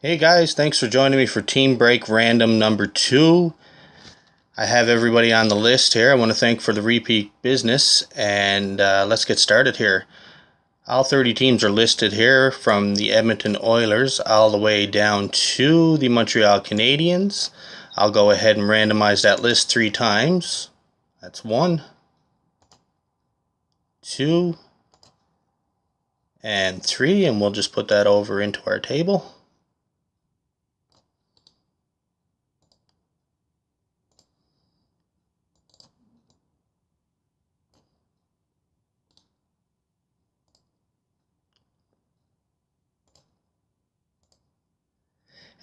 Hey guys, thanks for joining me for Team Break Random number 2. I have everybody on the list here. I want to thank for the repeat business, and let's get started here. All 30 teams are listed here, from the Edmonton Oilers all the way down to the Montreal Canadiens. I'll go ahead and randomize that list 3 times. That's 1, 2, and 3, and we'll just put that over into our table.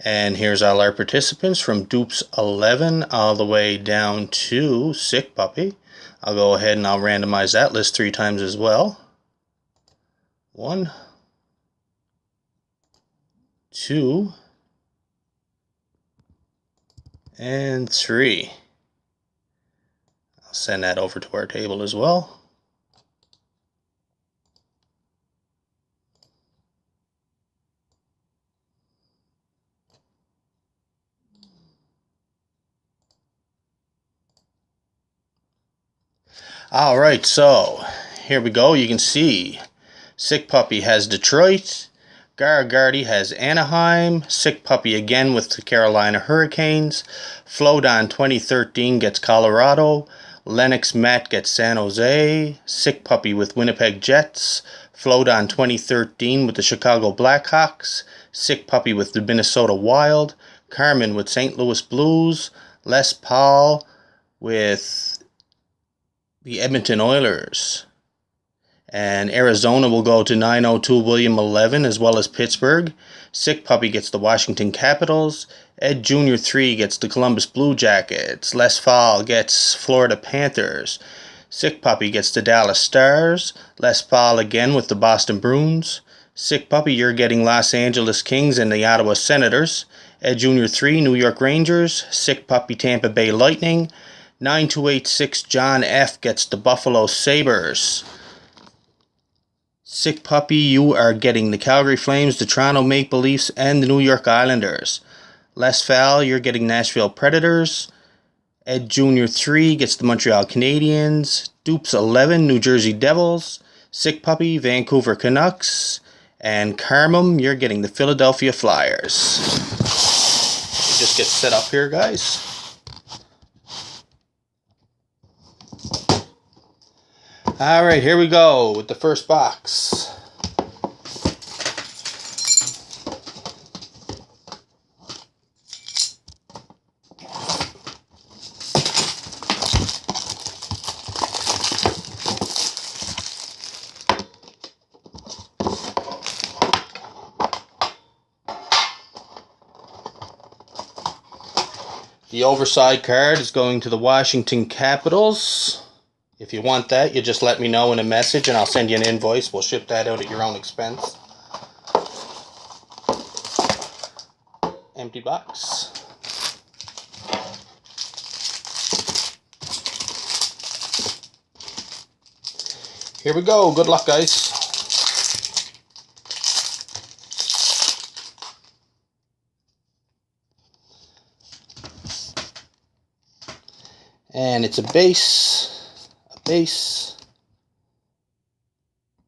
And here's all our participants from Dupes 11 all the way down to Sick Puppy. I'll go ahead and I'll randomize that list 3 times as well. 1, 2, and 3. I'll send that over to our table as well. Alright, so here we go. You can see Sick Puppy has Detroit, Gargardi has Anaheim, Sick Puppy again with the Carolina Hurricanes, Flowdon 2013 gets Colorado, Lennox Matt gets San Jose, Sick Puppy with Winnipeg Jets, Flowdon 2013 with the Chicago Blackhawks, Sick Puppy with the Minnesota Wild, Carmen with St. Louis Blues, Les Paul with the Edmonton Oilers. And Arizona will go to 902 William 11 as well as Pittsburgh. Sick Puppy gets the Washington Capitals. Ed Jr. 3 gets the Columbus Blue Jackets. Les Paul gets Florida Panthers. Sick Puppy gets the Dallas Stars. Les Paul again with the Boston Bruins. Sick Puppy, you're getting Los Angeles Kings and the Ottawa Senators. Ed Jr. 3 New York Rangers. Sick Puppy Tampa Bay Lightning. 9286 John F gets the Buffalo Sabres. Sick Puppy, you are getting the Calgary Flames, the Toronto Maple Leafs, and the New York Islanders. Les Fal, you're getting Nashville Predators. Ed Jr. 3 gets the Montreal Canadiens. Dupes 11, New Jersey Devils. Sick Puppy, Vancouver Canucks. And Carmum, you're getting the Philadelphia Flyers. Just get set up here, guys. Alright, here we go with the first box. The overside card is going to the Washington Capitals. If you want that, you just let me know in a message and I'll send you an invoice. We'll ship that out at your own expense. Empty box. Here we go. Good luck, guys. And it's a base.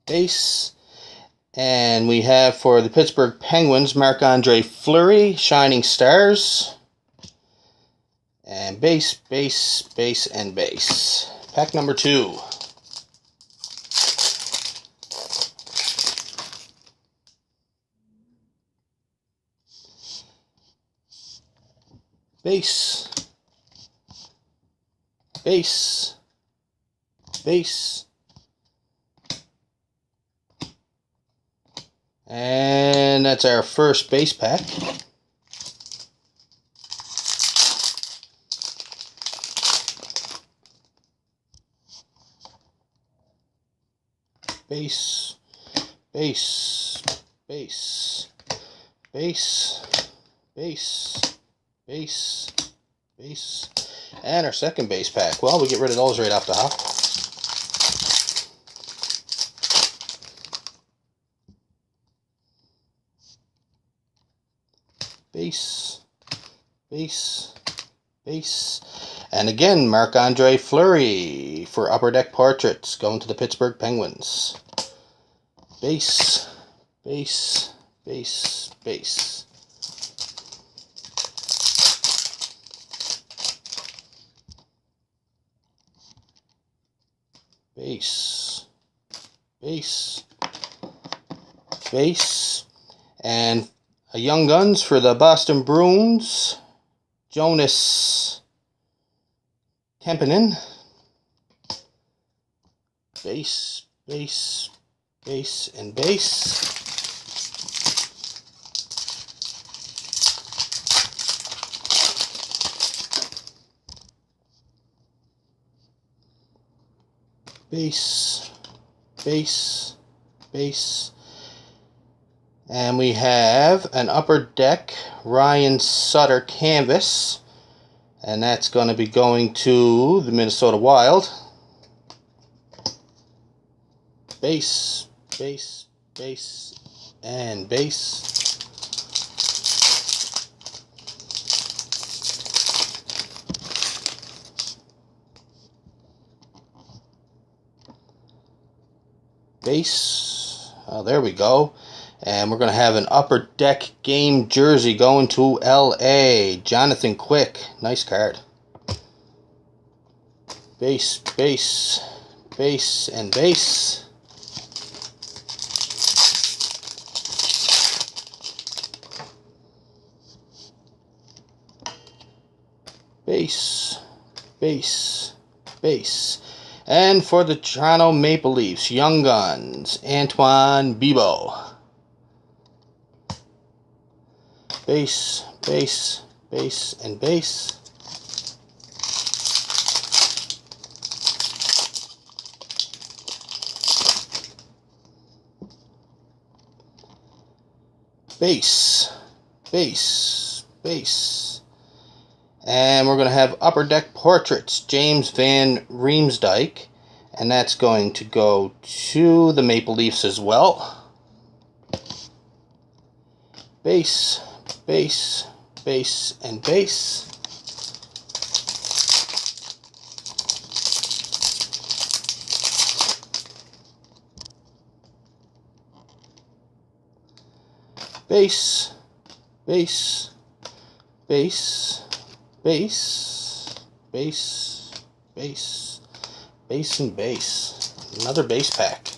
Base, and we have for the Pittsburgh Penguins Marc-Andre Fleury, Shining Stars, and base, and base. Pack number 2. Base, and that's our first base pack. Base, and our second base pack. Well, we get rid of those right off the hop. base, base, base. And again, Marc-Andre Fleury for Upper Deck Portraits, going to the Pittsburgh Penguins. Base, base, base, base. Base, base, base. And a Young Guns for the Boston Bruins, Jonas Kemppainen. Base, base, base, and base. Base, base, base. And we have an Upper Deck Ryan Sutter canvas. And that's going to be going to the Minnesota Wild. Base, base, base, and base. Base. Oh, there we go. And we're going to have an Upper Deck game jersey going to LA. Jonathan Quick. Nice card. Base, base, base, and base. Base, base, base. And for the Toronto Maple Leafs, Young Guns, Antoine Bibeau. Base, base, base, and base. Base, base, base. And we're going to have Upper Deck Portraits, James Van Riemsdyk. And that's going to go to the Maple Leafs as well. Base, base, base, and base. Base, base, base, base, base, base, base, and base. Another base pack.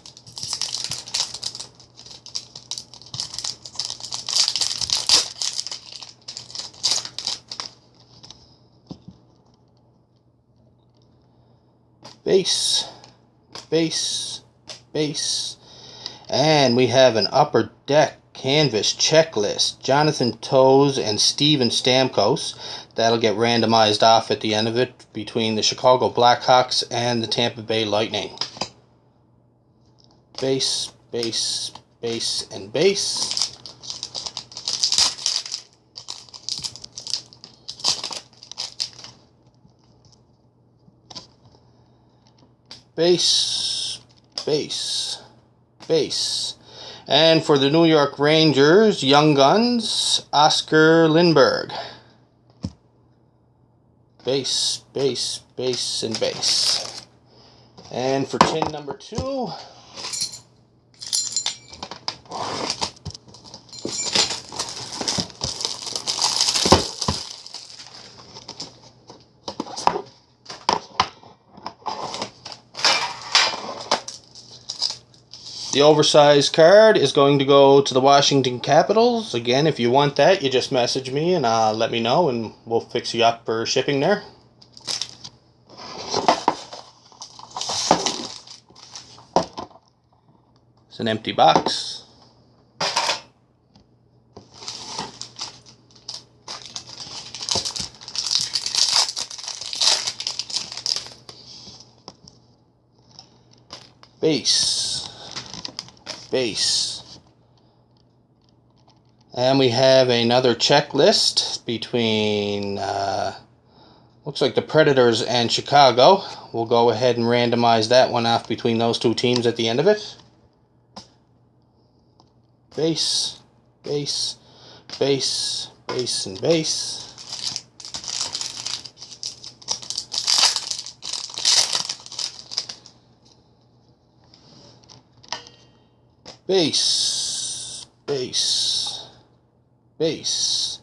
Base, base, base. And we have an Upper Deck canvas checklist, Jonathan Toews and Steven Stamkos. That'll get randomized off at the end of it between the Chicago Blackhawks and the Tampa Bay Lightning. Base, base, base, and base. Base, base, base. And for the New York Rangers, Young Guns, Oscar Lindberg. Base, base, base, and base. And for tin number 2, the oversized card is going to go to the Washington Capitals. Again, if you want that, you just message me and let me know, and we'll fix you up for shipping there. It's an empty box. Base, base. And we have another checklist between looks like the Predators and Chicago. We'll go ahead and randomize that one off between those two teams at the end of it. Base, base, base, base, and base. Base, base, base.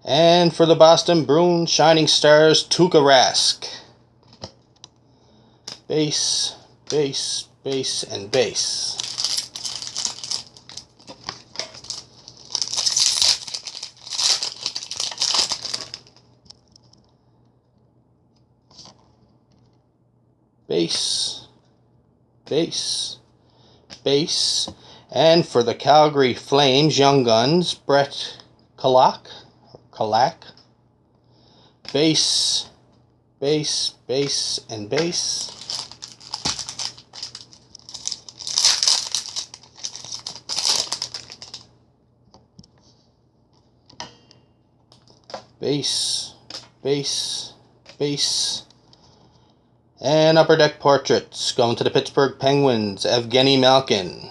And for the Boston Bruins, Shining Stars, Tuukka Rask. Base, base, base, and base. Base, base, base. And for the Calgary Flames, Young Guns, Brett Kulak. Base, base, base, and base. Base, base, base. And Upper Deck Portraits going to the Pittsburgh Penguins, Evgeny Malkin.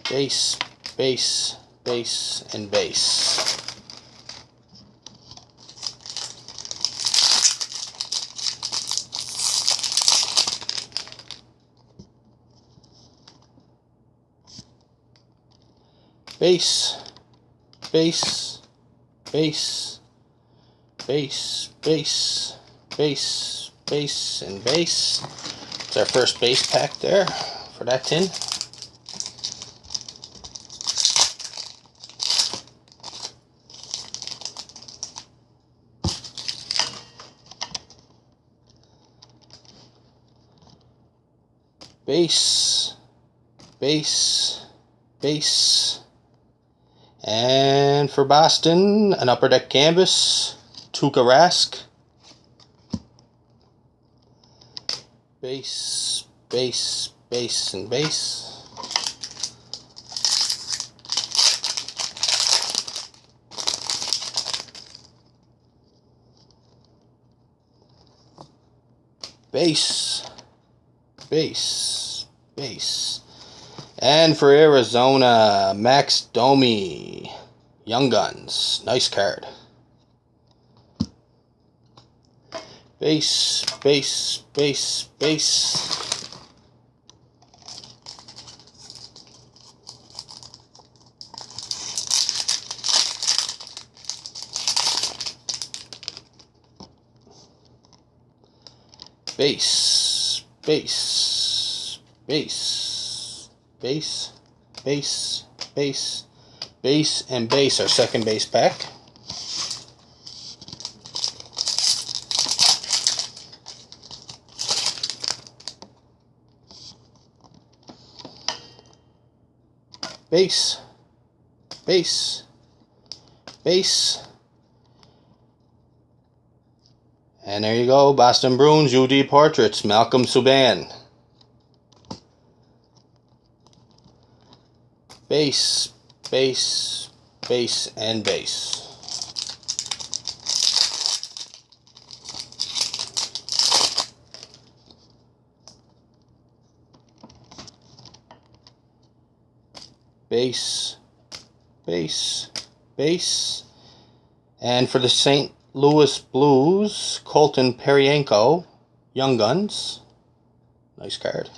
Base, base, base, and base. Base, base, base, base, base, base, base, and base. It's our first base pack there for that tin. Base, base, base. And for Boston, an Upper Deck canvas, Tuukka Rask. Base, base, base, and base. Base, base, base. And for Arizona, Max Domi, Young Guns. Nice card. Base, base, base, base. Base, base, base, base, base, base, base, and base, our second base pack. Base, base, base. And there you go, Boston Bruins UD Portraits, Malcolm Subban. Base, base, base, and base. Base, base, base. And for the St. Louis Blues, Colton Parayko, Young Guns. Nice card.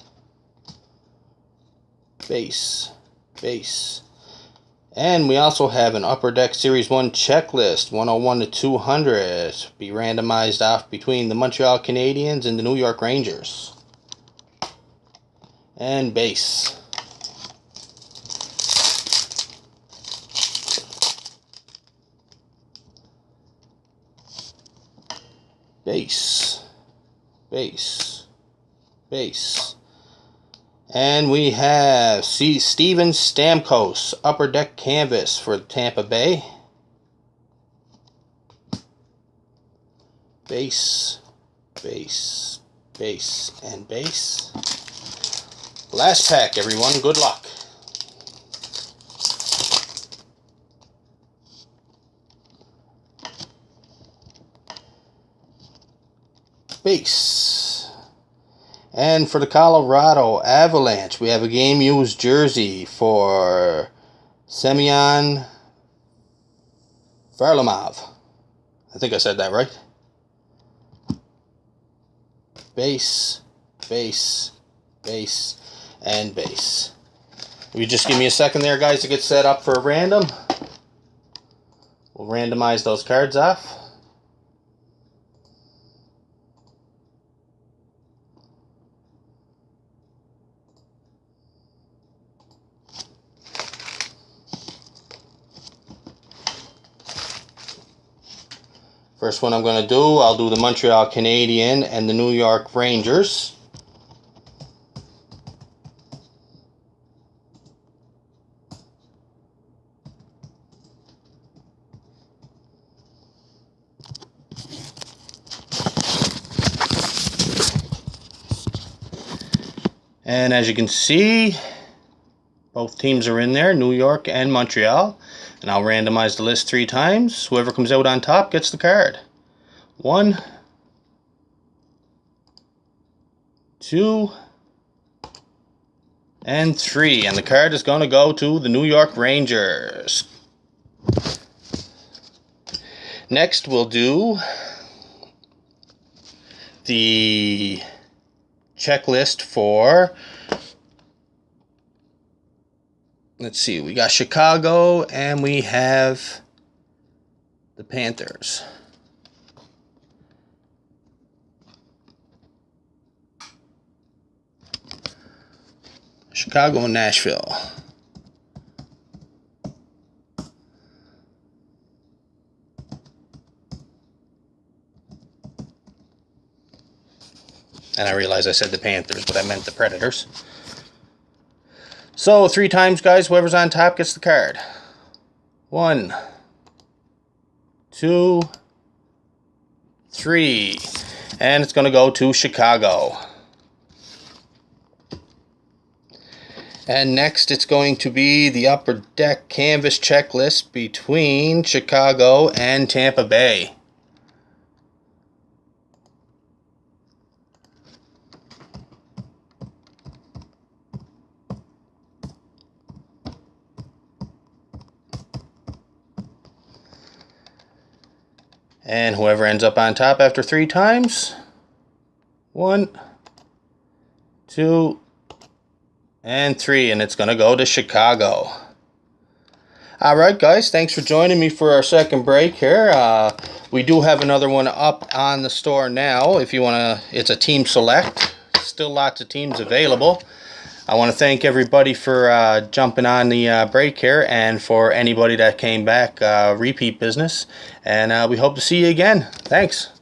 Base, base. And we also have an Upper Deck Series 1 checklist, 101 to 200. Be randomized off between the Montreal Canadiens and the New York Rangers. And base. Base, base, base. And we have Steven Stamkos, Upper Deck Canvas for Tampa Bay. Base, base, base, and base. Last pack, everyone. Good luck. Base. And for the Colorado Avalanche, we have a game-used jersey for Semyon Varlamov. I think I said that right. Base, base, base, and base. Will you just give me a second there, guys, to get set up for a random? We'll randomize those cards off. First one I'm going to do, I'll do the Montreal Canadiens and the New York Rangers. And as you can see, both teams are in there, New York and Montreal. And I'll randomize the list 3 times. Whoever comes out on top gets the card. 1, 2, and 3. And the card is going to go to the New York Rangers. Next, we'll do the checklist for, let's see, we got Chicago and we have the Panthers. Chicago and Nashville. And I realize I said the Panthers, but I meant the Predators. So 3 times, guys. Whoever's on top gets the card. 1, 2, 3. And it's going to go to Chicago. And next it's going to be the Upper Deck Canvas checklist between Chicago and Tampa Bay. And whoever ends up on top after 3 times. 1, 2, and 3. And it's going to go to Chicago. Alright, guys. Thanks for joining me for our second break here. We do have another one up on the store now. If you want to, it's a team select. Still lots of teams available. I want to thank everybody for jumping on the break here, and for anybody that came back, repeat business. And we hope to see you again. Thanks.